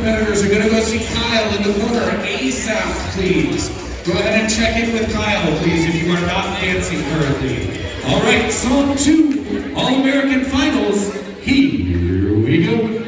Competitors are going to go see Kyle in the corner ASAP, please. Go ahead and check in with Kyle, please, if you are not dancing currently. All right, song 2, All-American Finals. Here we go.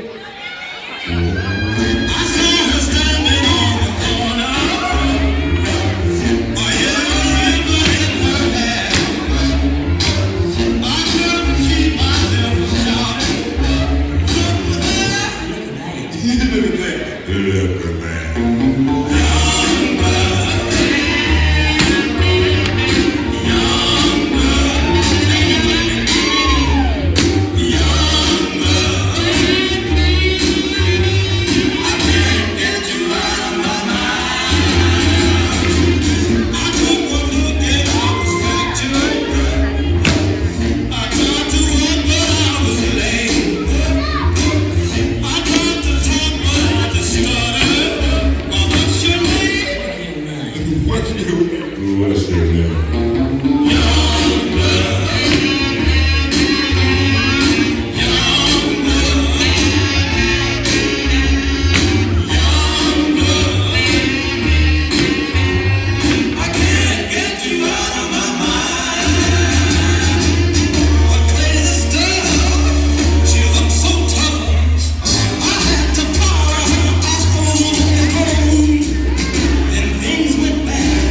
Things went bad.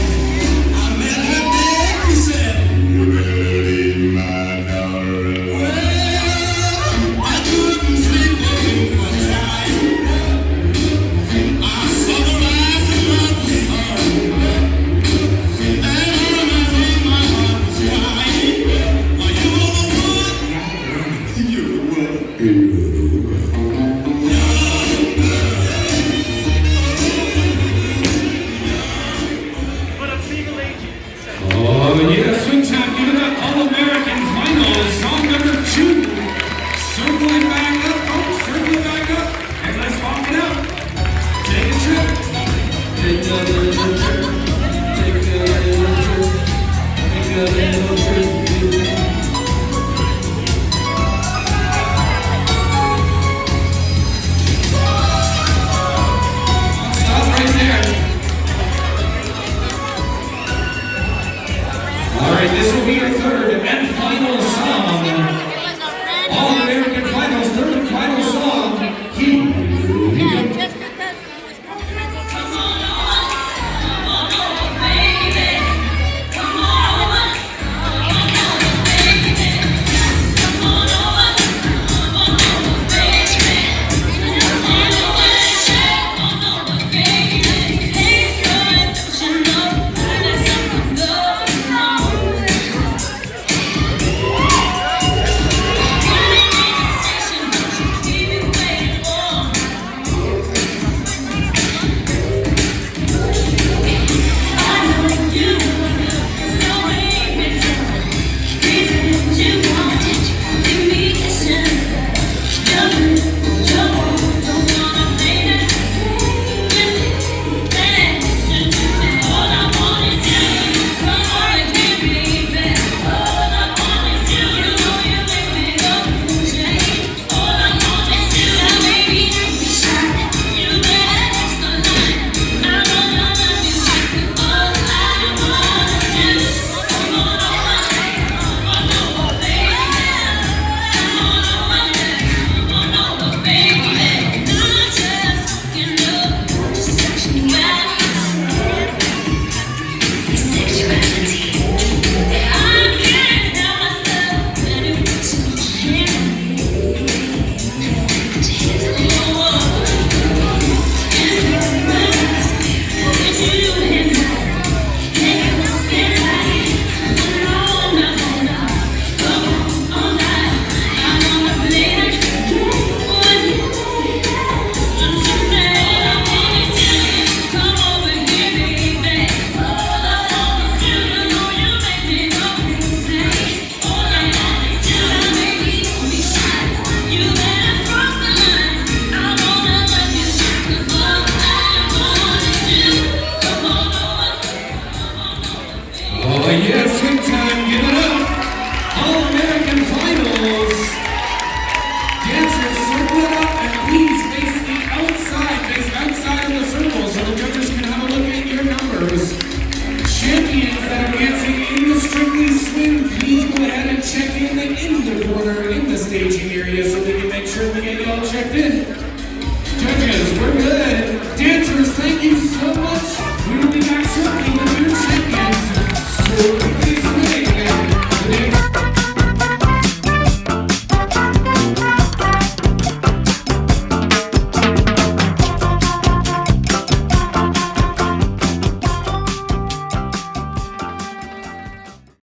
I met her there. right, this will be your third and final song. All-American Finals, third and final song. Here we go. Oh yeah, swing time, give it up. All-American Finals. Dancers, circle it up and please face outside of the circle so the judges can have a look at your numbers. Champions that are dancing in the Strictly Swing, please go ahead and check in the corner in the staging area so we can make sure we get you all checked in.